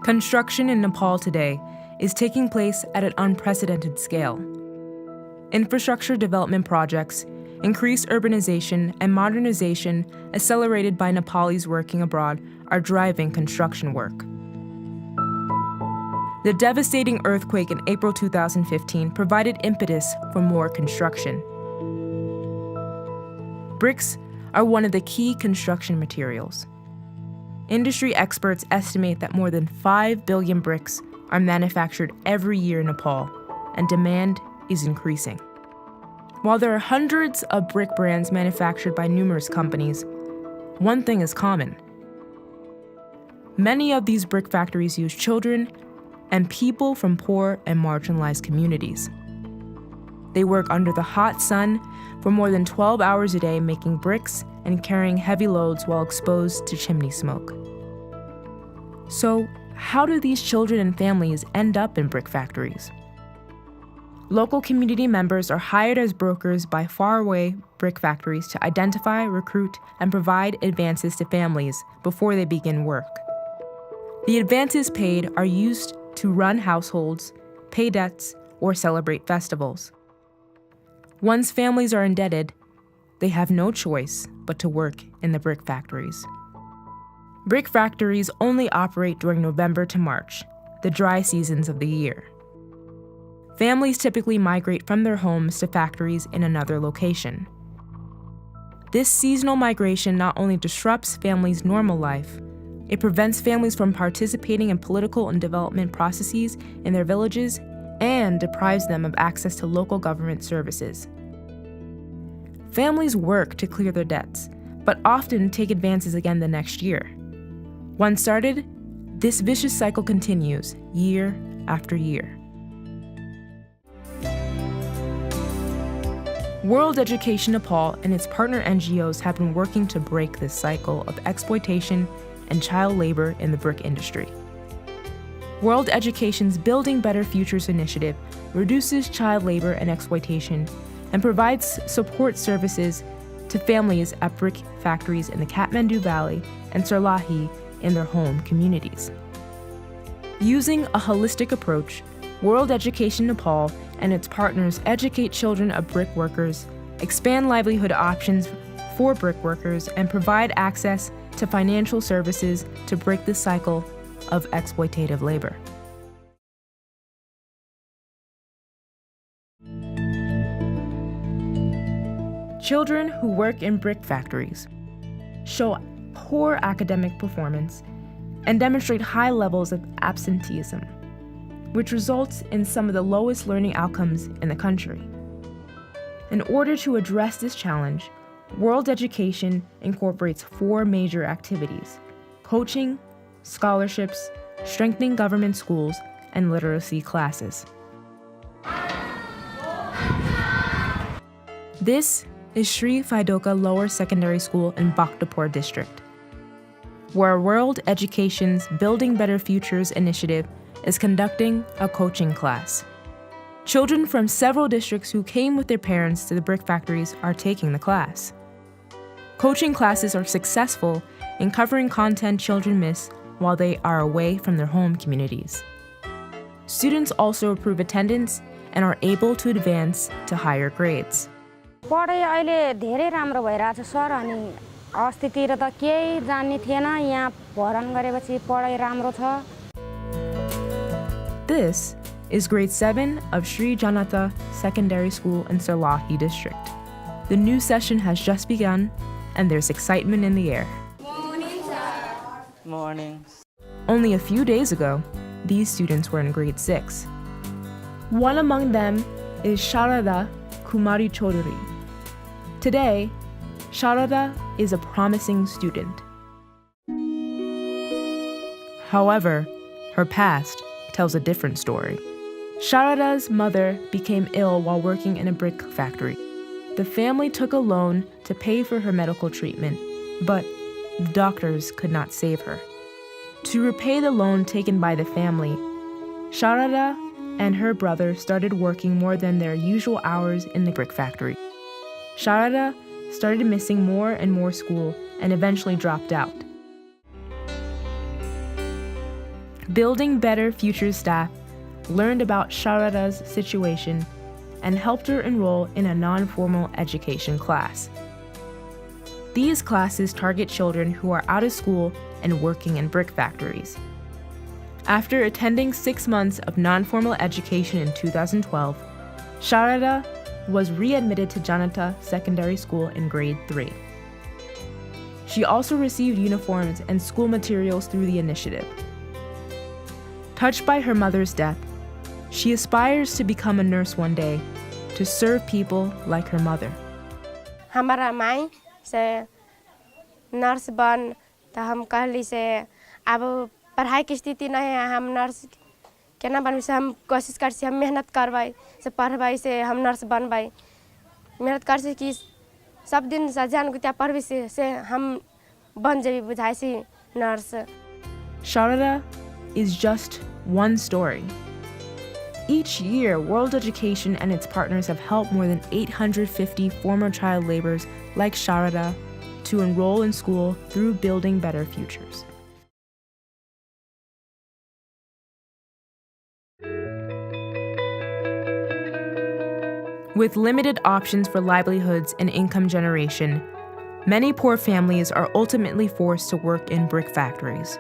Construction in Nepal today is taking place at an unprecedented scale. Infrastructure development projects, increased urbanization, and modernization accelerated by Nepalis working abroad are driving construction work. The devastating earthquake in April 2015 provided impetus for more construction. Bricks are one of the key construction materials. Industry experts estimate that more than 5 billion bricks are manufactured every year in Nepal, and demand is increasing. While there are hundreds of brick brands manufactured by numerous companies, one thing is common. Many of these brick factories use children and people from poor and marginalized communities. They work under the hot sun for more than 12 hours a day making bricks and carrying heavy loads while exposed to chimney smoke. So, how do these children and families end up in brick factories? Local community members are hired as brokers by faraway brick factories to identify, recruit, and provide advances to families before they begin work. The advances paid are used to run households, pay debts, or celebrate festivals. Once families are indebted, they have no choice but to work in the brick factories. Brick factories only operate during November to March, the dry seasons of the year. Families typically migrate from their homes to factories in another location. This seasonal migration not only disrupts families' normal life, it prevents families from participating in political and development processes in their villages and deprives them of access to local government services. Families work to clear their debts, but often take advances again the next year. Once started, this vicious cycle continues year after year. World Education Nepal and its partner NGOs have been working to break this cycle of exploitation and child labor in the brick industry. World Education's Building Better Futures initiative reduces child labor and exploitation and provides support services to families at brick factories in the Kathmandu Valley and Sarlahi in their home communities. Using a holistic approach, World Education Nepal and its partners educate children of brick workers, expand livelihood options for brick workers, and provide access to financial services to break the cycle of exploitative labor. Children who work in brick factories show poor academic performance and demonstrate high levels of absenteeism, which results in some of the lowest learning outcomes in the country. In order to address this challenge, World Education incorporates 4 major activities: coaching, scholarships, strengthening government schools, and literacy classes. This is Sri Fidoka Lower Secondary School in Bhaktapur district, where World Education's Building Better Futures initiative is conducting a coaching class. Children from several districts who came with their parents to the brick factories are taking the class. Coaching classes are successful in covering content children miss while they are away from their home communities. Students also improve attendance and are able to advance to higher grades. पढाइ अहिले धेरै राम्रो भइराछ sir अनि अस्तितिर त केही जान्ने थिएन यहाँ भर्ना गरेपछि पढाइ राम्रो छ. This is grade 7 of Sri Janata Secondary School in Sarlahi district. The new session has just begun and there's excitement in the air. Morning, sir. Morning. Only a few days ago, these students were in grade 6. One among them is Sharada Kumari Chaudhary. Today, Sharada is a promising student. However, her past tells a different story. Sharada's mother became ill while working in a brick factory. The family took a loan to pay for her medical treatment, but the doctors could not save her. To repay the loan taken by the family, Sharada and her brother started working more than their usual hours in the brick factory. Sharada started missing more and more school and eventually dropped out. Building Better Future staff learned about Sharada's situation and helped her enroll in a non-formal education class. These classes target children who are out of school and working in brick factories. After attending 6 months of non-formal education in 2012, Sharada was readmitted to Janata Secondary School in grade 3. She also received uniforms and school materials through the initiative. Touched by her mother's death, she aspires to become a nurse one day to serve people like her mother. हमारा माई से nurse बन तो हम कहली से अब पढ़ाई की स्थिति नहीं है हम नर्स केना बनबै से हम कोशिश कर हम मेहनत करबै से पढ़बै से हम नर्स बनबै मेहनत कर से कि सब दिन से जान गुतिया पढ़बै से हम बन जेबी बुझाइ छी nurse. Sharada is just one story. Each year, World Education and its partners have helped more than 850 former child laborers like Sharada to enroll in school through Building Better Futures. With limited options for livelihoods and income generation, many poor families are ultimately forced to work in brick factories.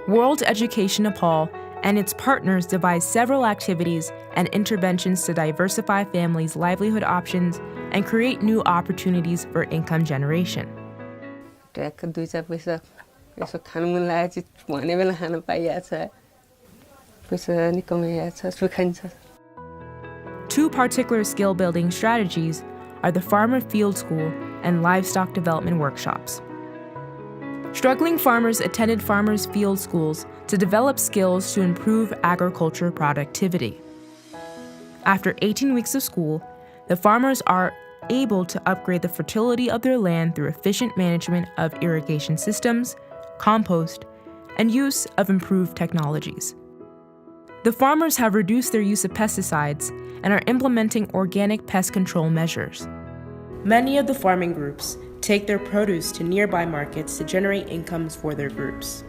World Education Nepal and its partners devise several activities and interventions to diversify families' livelihood options and create new opportunities for income generation. Two particular skill-building strategies are the Farmer Field School and Livestock Development Workshops. Struggling farmers attended farmers' field schools to develop skills to improve agriculture productivity. After 18 weeks of school, the farmers are able to upgrade the fertility of their land through efficient management of irrigation systems, compost, and use of improved technologies. The farmers have reduced their use of pesticides and are implementing organic pest control measures. Many of the farming groups take their produce to nearby markets to generate incomes for their groups.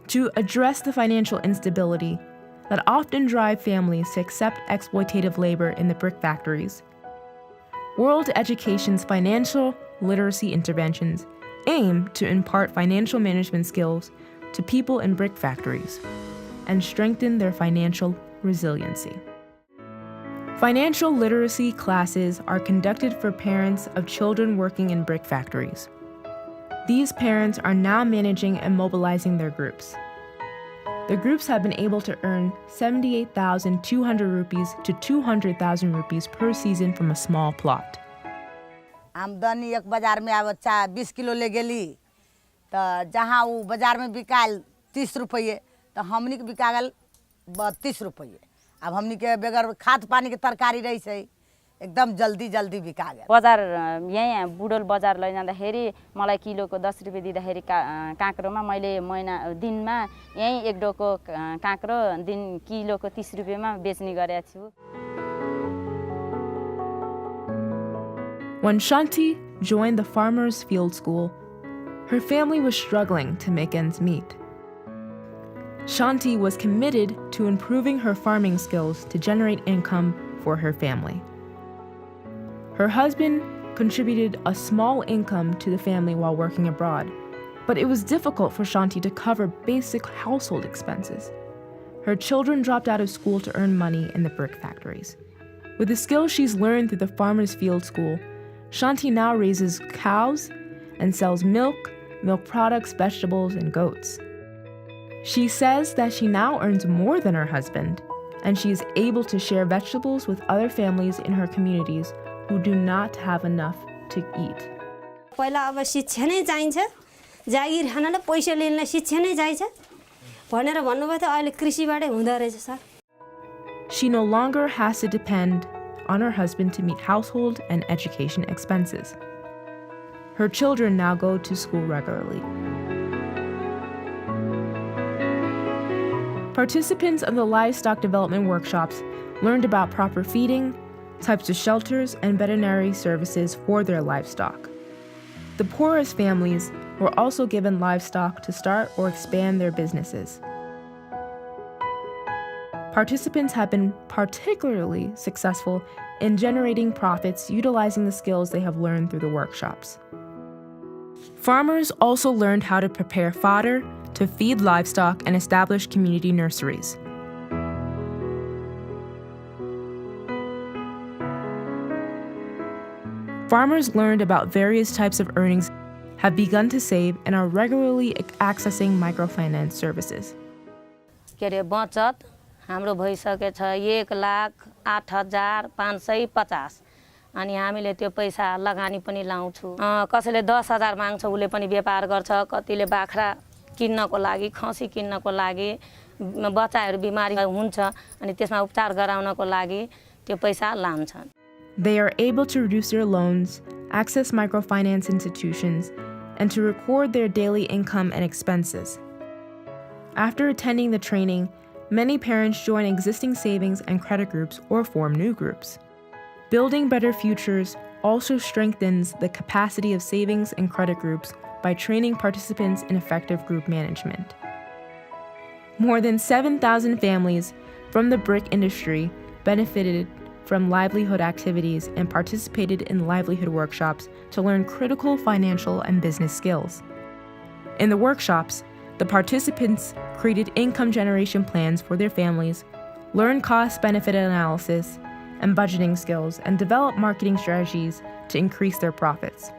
To address the financial instability that often drive families to accept exploitative labor in the brick factories, World Education's financial literacy interventions aim to impart financial management skills to people in brick factories and strengthen their financial resiliency. Financial literacy classes are conducted for parents of children working in brick factories. These parents are now managing and mobilizing their groups. The groups have been able to earn 78,200 rupees to 200,000 rupees per season from a small plot. आमदनी एक बाजार में अब 20 kilo ले गेली तो जहाँ वो बाजार में बिकाल 30 रुपये तो हमनी के बिका गल 32 रुपये. अब हमनी के बगैर खाद पानी के तरकारी रही से एकदम जल्दी जल्दी बिका गया. बजार यही बुढोल बजार लैजाँदाखेरि मलाई किलोको 10 रुपैयाँ दिँदाखेरि काँक्रोमा मैले महिना दिनमा यही एक डोको काँक्रो दिन किलोको 30 रुपैयाँमा बेच्ने गरेको छु. When Shanti joined the Farmers Field School, her family was struggling to make ends meet. Shanti was committed to improving her farming skills to generate income for her family. Her husband contributed a small income to the family while working abroad, but it was difficult for Shanti to cover basic household expenses. Her children dropped out of school to earn money in the brick factories. With the skills she's learned through the Farmers Field School, Shanti now raises cows and sells milk, milk products, vegetables, and goats. She says that she now earns more than her husband, and she is able to share vegetables with other families in her communities who do not have enough to eat. पहिला अब शिक्षा नै चाहिन्छ जागिर खानलाई पैसा लिनलाई शिक्षा नै चाहिन्छ भनेर भन्नुभयो त अहिले कृषिबाटै हुँदो रहेछ sir. She no longer has to depend on her husband to meet household and education expenses. Her children now go to school regularly. Participants of the livestock development workshops learned about proper feeding, types of shelters, and veterinary services for their livestock. The poorest families were also given livestock to start or expand their businesses. Participants have been particularly successful in generating profits utilizing the skills they have learned through the workshops. Farmers also learned how to prepare fodder, to feed livestock, and establish community nurseries. Farmers learned about various types of earnings, have begun to save, and are regularly accessing microfinance services. के अरे बचत हाम्रो भइसकेछ 1,08,550 अनि हामीले त्यो पैसा लगानी पनि लाउँछु कसैले 10,000 माग्छ उले पनि व्यापार गर्छ कतिले बाख्रा किन्नको लागि खसी किन्नको लागि बच्चाहरु बिमारी हुन्छ अनि त्यसमा उपचार गराउनको लागि त्यो पैसा लान्छन्. They are able to reduce their loans, access microfinance institutions, and to record their daily income and expenses. After attending the training, many parents join existing savings and credit groups or form new groups. Building better futures also strengthens the capacity of savings and credit groups by training participants in effective group management. More than 7,000 families from the brick industry benefited from livelihood activities and participated in livelihood workshops to learn critical financial and business skills. In the workshops, the participants created income generation plans for their families, learned cost-benefit analysis and budgeting skills, and developed marketing strategies to increase their profits.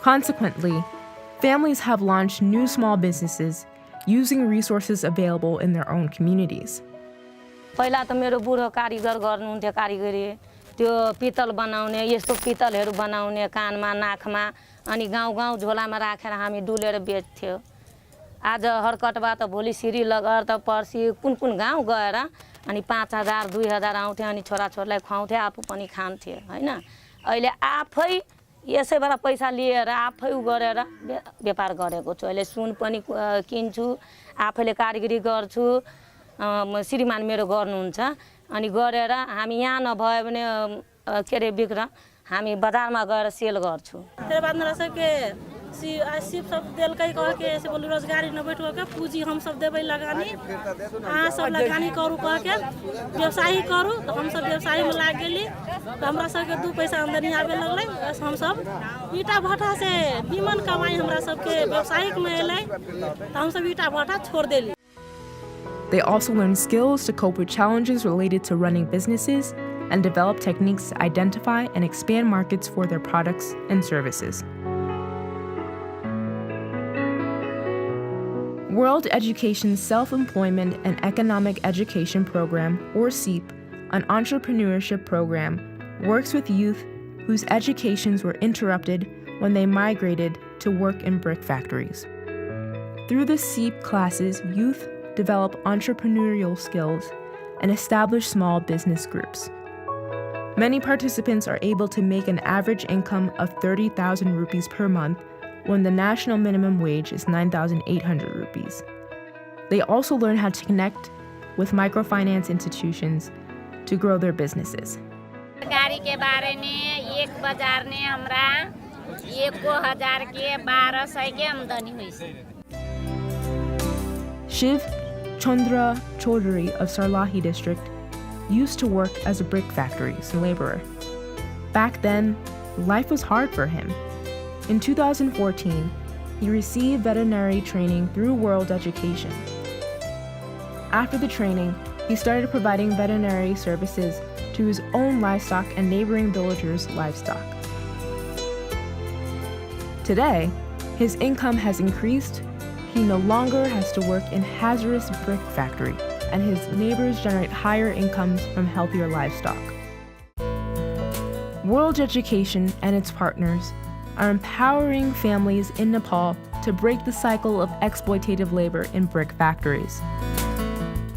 Consequently, families have launched new small businesses using resources available in their own communities. पहिला त मेरो बुढो कारिगर गर्नुहुन्थ्यो कारिगरी त्यो पितल बनाउने यस्तो पितलहरु बनाउने कानमा नाकमा अनि गाउँ झोलामा राखेर हामी डुलेर बेच्थ्यो. आज हरकटबाट भोलि सिरी लगेर त पर्सी कुन गाउँ गएर अनि 5,000 2,000 आउँथे अनि छोराछोरीलाई खुवाउँथे आफू पनि खान्थे हैन. अहिले आफै यसैबाट पैसा लिएर आफै गरेर व्यापार गरेको छु. अहिले सुन पनि किन्छु आफैले कारिगरी गर्छु. श्रीमान मेरो गर्नुहुन्छ अनि गरेर हामी यहाँ नभए भने के रे बिक्र हामी बजारमा गएर सेल गर्छु. तेरे बाद न रसे के सिप सब देल कई कह के ऐसे बोल रोजगारी न बैठो के पूंजी हम सब देबै लगानी आ सब लगानी करू कह के व्यवसाय करू तो हम सब व्यवसाय में लाग गेली तो हमरा सब के 2 पैसा आमदनी आवे लगलै. बस हम सब ईटा भट्टा से निमन कमाई हमरा सब के व्यवसायिक में एलै तो हम सब ईटा भट्टा छोड़ देली. They also learn skills to cope with challenges related to running businesses and develop techniques to identify and expand markets for their products and services. World Education's Self-Employment and Economic Education Program, or SEEP, an entrepreneurship program, works with youth whose educations were interrupted when they migrated to work in brick factories. Through the SEEP classes, youth develop entrepreneurial skills and establish small business groups. Many participants are able to make an average income of 30,000 rupees per month when the national minimum wage is 9,800 rupees. They also learn how to connect with microfinance institutions to grow their businesses. गाड़ी के बारे में एक बाजार ने हमरा 1,000 के 1,200 के आमदनी हुई से. Shiv Chandra Chaudhary of Sarlahi district used to work as a brick factory laborer. Back then, life was hard for him. In 2014, he received veterinary training through World Education. After the training, he started providing veterinary services to his own livestock and neighboring villagers' livestock. Today, his income has increased. He no longer has to work in hazardous brick factory, and his neighbors generate higher incomes from healthier livestock. World Education and its partners are empowering families in Nepal to break the cycle of exploitative labor in brick factories.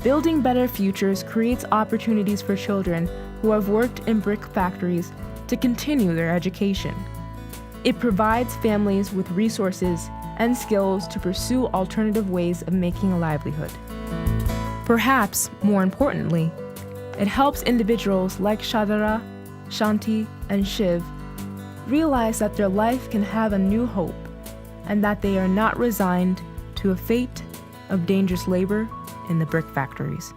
Building better futures creates opportunities for children who have worked in brick factories to continue their education. It provides families with resources and skills to pursue alternative ways of making a livelihood. Perhaps more importantly, it helps individuals like Shadara, Shanti, and Shiv realize that their life can have a new hope and that they are not resigned to a fate of dangerous labor in the brick factories.